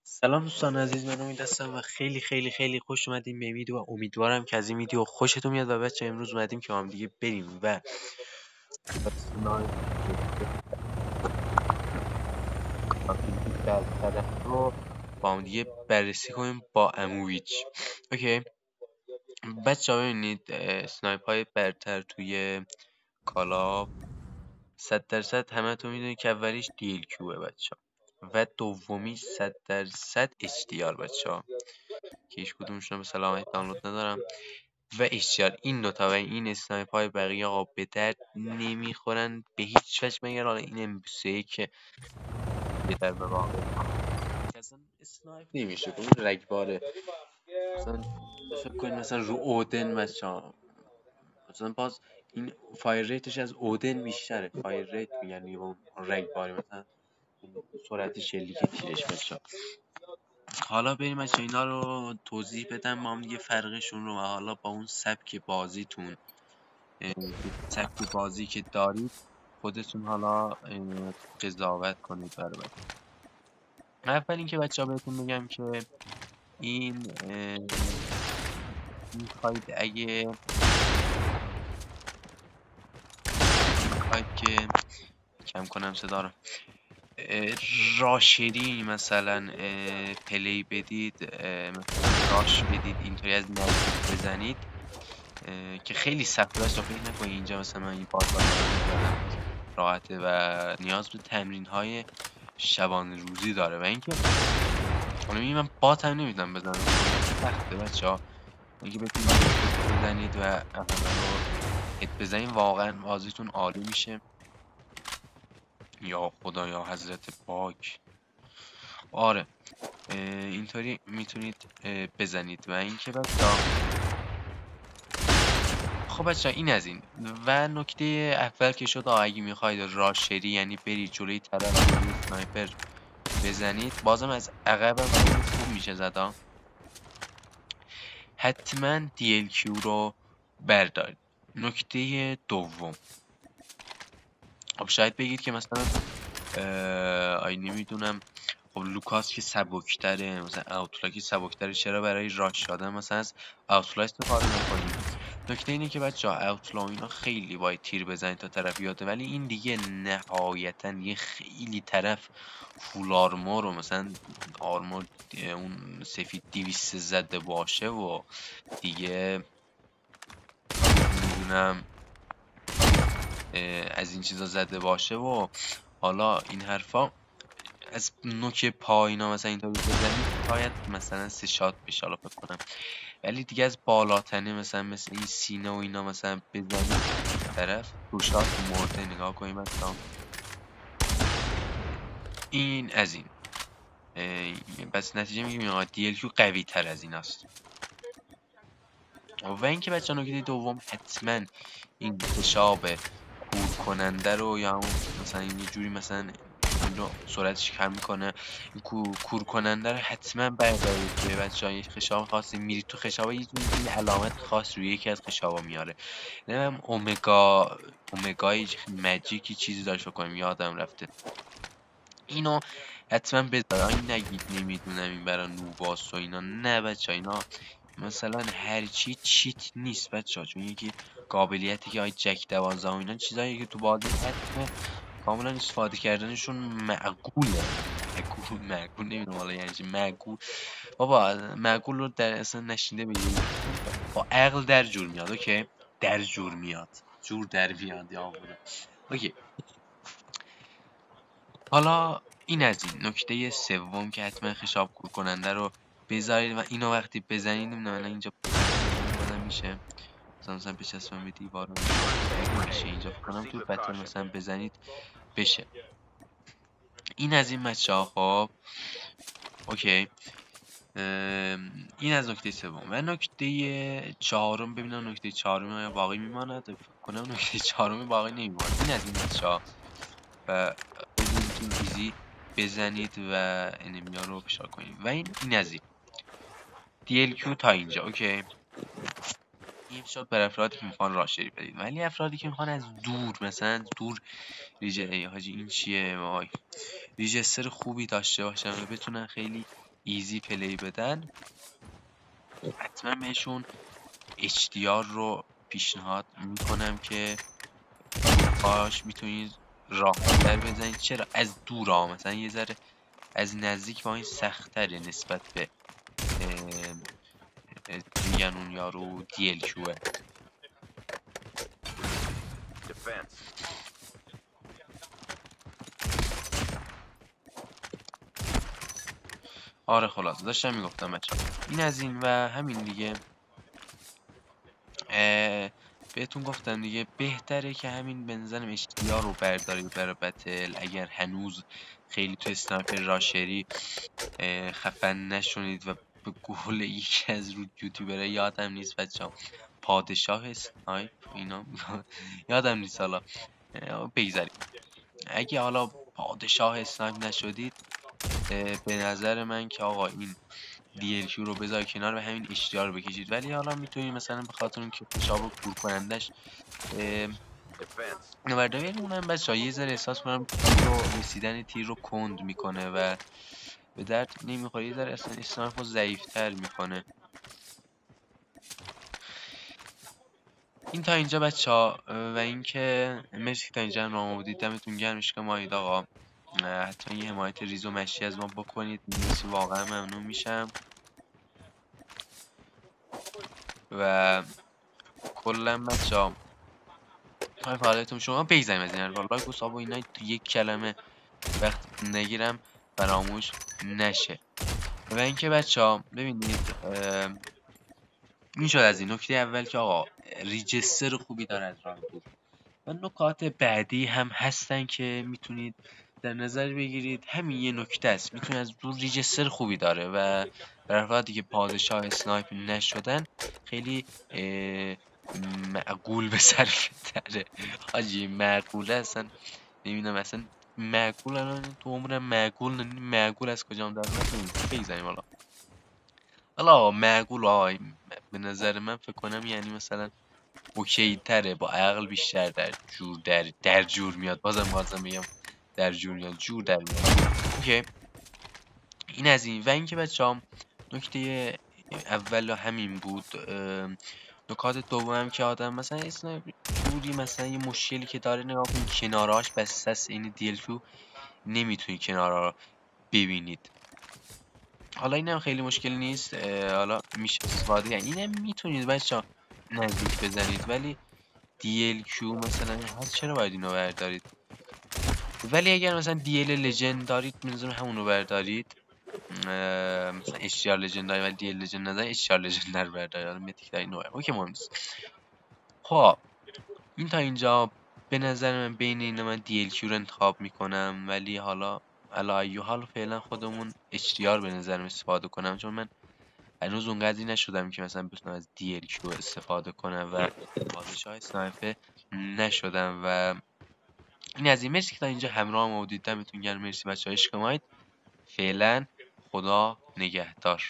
سلام دوستان عزیز، من امید هستم و خیلی خیلی خیلی خوش اومدیم به ویدیو و امیدوارم که از این ویدیو خوشتون میاد. و بچه امروز اومدیم که هم دیگه بریم و برطرف رو با هم دیگه بررسی کنیم با امویچ. اوکی بچه ها ببینید، اسنایپ های برتر توی کالا 100% همه تو میدونید که اولیش DLQه بچه ها و دومی 100% HDR بچه ها که هیچ کدومشون به سلامت دانلود ندارم و HDR. این دوتا و این اسنایپ های بقیه آقا به درد نمیخورن به هیچ وجه، مگر حالا این امبوسه که یه در به واقع اصلا اسنایپ نمیشه که اون رگباره. مثلا فکر کنید مثلا رو اودن مثلا باز این فایر ریتش از اودن بیشتره. فایر ریت میگن یه اون رگباری، مثلا سرعت شلیک تیرش بچه. حالا بریم بچه اینا رو توضیح بدم با هم دیگه فرقشون رو و حالا با اون سبک بازیتون، سبک بازی که دارید خودتون حالا قضاوت کنید برای. اول اینکه بچه ها بهتون میگم که این میخواید که کم کنم صدا رو، راشری مثلا پلی بدید، مثلا راش بدید اینطوری از نزدیک بزنید که خیلی سخته است. فکر نکنید اینجا مثلا من این بار راحته و نیاز به تمرین های شبانه روزی داره. و اینکه حالا من بات هم نمیدونم بزنم، سخته بچه ها اینکه بتونید بزنید و اولا رو هد بزنید واقعا بازیتون عالی میشه. یا خدا یا حضرت پاک. آره اینطوری میتونید بزنید. و اینکه بچه خب بچه این از این. و نکته اول که شد، اگه میخواید راشری یعنی برید جلوی طرف سنایپر بزنید، بازم از عقب هم خوب میشه زدا، حتما DLQ رو بردارید. نکته دوم، خب شاید بگید که مثلا آی نمیدونم، خب لوکاس که سبکتره، مثلا اوتلا که سبکتره، چرا برای راش دادن مثلا از اوتلا استفاده نکنید؟ نکته اینه که بچه ها اوتلا اینا خیلی باید تیر بزنید تا طرف بیاده، ولی این دیگه نهایتا یه خیلی طرف فول آرمور رو مثلا آرمور اون سفید 200 زده باشه و دیگه نمیدونم از این چیزا زده باشه و حالا این حرفا، از نوک پایینا مثلا اینطوری بزنید شاید مثلا 3 شات بشه، حالا فکر کنم. ولی دیگه از بالاتنه مثلا مثل این سینه و اینا مثلا بزنید طرف 2 شات مرده. نگاه کنیم مثلا این از این. بس نتیجه میگیم آقا DLQ قوی تر از این است. و اینکه بچه نکته دوم، حتما این خشاب کور کننده رو، یا اون مثلا این یه جوری مثلا این رو سرعتش کم میکنه، این کور کننده رو حتما بردارید که بچه ها یه خشاب خاصی میرید تو خشاب یه جوری علامت خاص روی یکی از خشابا میاره. نمیم اومگای مجیکی چیزی داشت کنیم یادم رفته، اینو حتما بذار. این نگید نمیدونم این برای نوباس و اینا، نه بچه اینا مثلا هرچی چیت نیست بچه ها، چون یکی قابلیتی که های جک 12 و اینا چیزایی که تو بازی هست کاملا استفاده کردنشون معقوله. معقول نمیدونم حالا یعنی چی معقول. بابا معقول رو در اصلا نشینده بگید با عقل در جور میاد. اوکی در جور میاد، جور در میاد یا بوده. اوکی حالا این از این. نکته سوم که حتما خشاب کور کننده رو بذارید و اینو وقتی بزنید نمیدونم اینجا بزنم میشه مثلا بچسبم به دیوار میشه اینجا کنم تو بتن مثلا بزنید بشه. این از این بچه ها. خب اوکی این از نکته سوم. و نکته چهارم، ببینم نکته چهارم آیا باقی میماند. فکر کنم نکته چهارم باقی نمیماند. این از این بچه ها. و بدون ایزی بزنید و انمیا رو فشار کنید. و این از این DLQ تا اینجا. اوکی این شد بر افرادی که میخوان راشری بدید، ولی افرادی که میخوان از دور مثلا دور ای حاجی این چیه وای ریجستر خوبی داشته باشن و بتونن خیلی ایزی پلی بدن حتما بهشون HDR رو پیشنهاد میکنم که باش میتونید راحت‌تر بزنید. چرا؟ از دور ها، مثلا یه ذره از نزدیک با این سخت‌تره نسبت به چی میگن اون یارو DLQه. آره خلاص داشتم میگفتم بچه این از این و همین دیگه. بهتون گفتم دیگه بهتره که همین به نظرم HDR رو بردارید برای بتل. اگر هنوز خیلی تو اسنایپر راشری خفن نشونید و به قول یکی از رو یوتیوبرها یادم نیست بچه‌ها، پادشاه اسنایپ اینا یادم نیست، حالا بگذاریم. اگه حالا پادشاه اسنایپ نشدید به نظر من که آقا این DLQ رو بذار کنار و همین اشتیار رو بکشید. ولی حالا میتونید مثلا به خاطر اون که خوشاب و کور کنندش نورداری اونم بچه‌ها یه ذره احساس کنم تیر رو رسیدن تیر رو کند میکنه و به درد نمیخوره، یه ذره اصلا اسنایپ رو ضعیفتر میکنه. این تا اینجا بچه‌ها و اینکه مرسی تا اینجا راه بودید، دمتون گرم. اشکال مایید آقا، حتما یه حمایت ریز و مشی از ما بکنید، مرسی واقعا ممنون میشم. و کلا بچه‌ها های فعالیتون شما بگذاریم از این لایک و ساب و اینا تو یک کلمه وقت نگیرم فراموش نشه. و اینکه بچه‌ها ببینید این شد از این نکته اول که آقا ریجستر خوبی داره از راه بود و نکات بعدی هم هستن که میتونید در نظر بگیرید. همین یه نکته است، میتونه از دور ریجستر خوبی داره و در افرادی که پادشاه اسنایپ نشدن خیلی معقول به صرفه تره. حاجی معقوله اصلا نمیدونم اصلا معقول الان تو عمرم معقول از کجام در میاد بگذاریم. حالا معقول آقای به نظر من فکر کنم یعنی مثلا اوکی تره، با عقل بیشتر در جور میاد. بازم میگم در جور میاد، جور در میاد. اوکی این از این و اینکه بچه‌ام نکته اول همین بود. نکات دوم که آدم مثلا اسنایپر جوری مثلا یه مشکلی که داره نگاه کن کناراش بسته است، این DLQ نمیتونی کنارا رو ببینید. حالا اینم خیلی مشکل نیست، حالا میشه استفاده یعنی اینم میتونید بچه‌ها نزدیک بزنید، ولی DLQ مثلا هست چرا باید اینو بردارید؟ ولی اگر مثلا DL لژند دارید منظورم همونو بردارید. مثلا HDR لژند دارید ولی DL لژند ندارید HDR لژند رو بردارید. حالا میتیک دارید نو اوکی مهم نیست. خب این تا اینجا به نظر من بین اینا من DLQ رو انتخاب میکنم، ولی حالا علی حال فعلا خودمون HDR به نظرم استفاده کنم، چون من هنوز اونقدری نشدم که مثلا بتونم از DLQ استفاده کنم و پادشاه اسنایپر نشدم. و این از این. مرسی که تا اینجا همراه ما بودید، دمتون گرم. مرسی بچه‌ها، عشق مایید. فعلا خدا نگهدار.